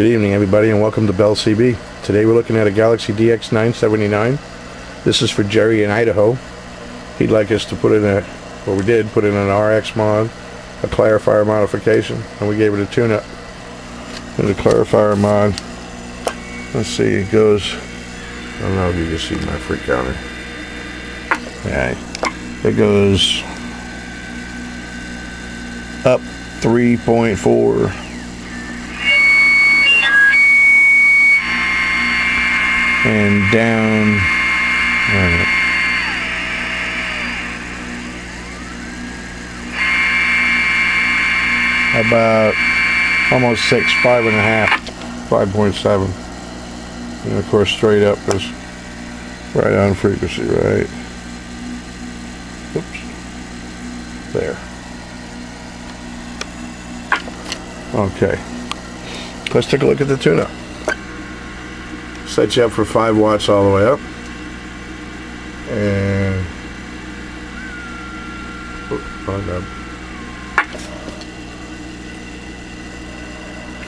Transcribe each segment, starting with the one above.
Good evening, everybody, and welcome to Bell CB. Today we're looking at a Galaxy DX-979. This is for Jerry in Idaho. He'd like us to put in we did put in an RX mod, a clarifier modification, and we gave it a tune-up. And the clarifier mod, let's see, it goes, I don't know if you can see my freak counter. Yeah, it goes up 3.4. And down about almost 6, 5.5, 5.7, and of course straight up is right on frequency, right? Oops, there. Okay, let's take a look at the tune-up. Set you up for 5 watts all the way up, and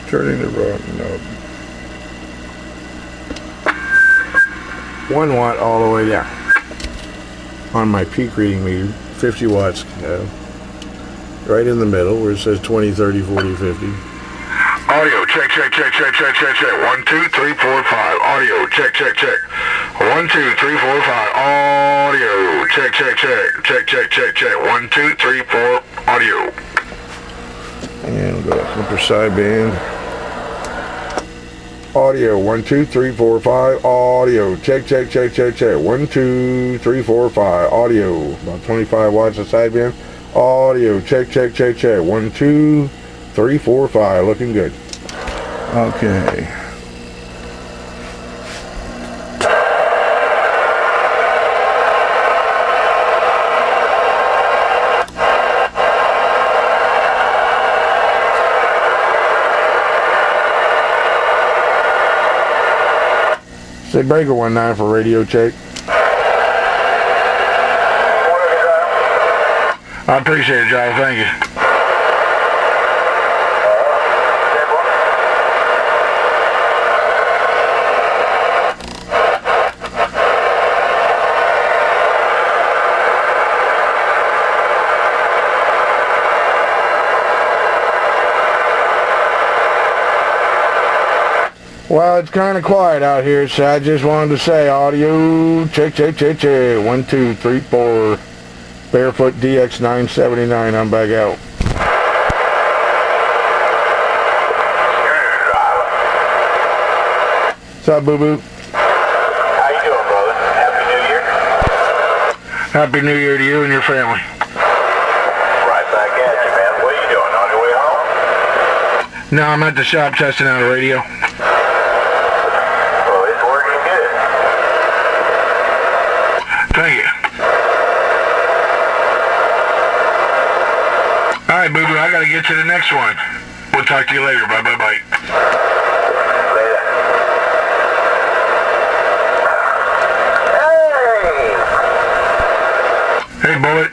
turning the wrong knob. 1 watt all the way down on my peak reading meter. 50 watts, right in the middle where it says 20, 30, 40, 50. Audio, check. 1, 2, 3, 4, 5. Audio, check. 1, 2, 3, 4, 5. Audio, check. 1, 2, 3, 4. Audio. And we'll go upper sideband. Audio, 1, 2, 3, 4, 5. Audio, check. 1, 2, 3, 4, 5. Audio, about 25 watts of sideband. Audio, check. 1, 2, 3, 4, 5. Looking good. Okay. Say breaker 19 for radio check. I appreciate it, John. Thank you. Well, it's kind of quiet out here, so I just wanted to say audio check. 1, 2, 3, 4. Barefoot DX-979. I'm back out. What's up, Boo Boo? How you doing, brother? Happy New Year. Happy New Year to you and your family. Right back at you, man. What are you doing? On your way home? No, I'm at the shop testing out a radio. Well, it's working good. Thank you. Alright, Boo Boo, I gotta get to the next one. We'll talk to you later. Bye. Later. Hey, Bullet.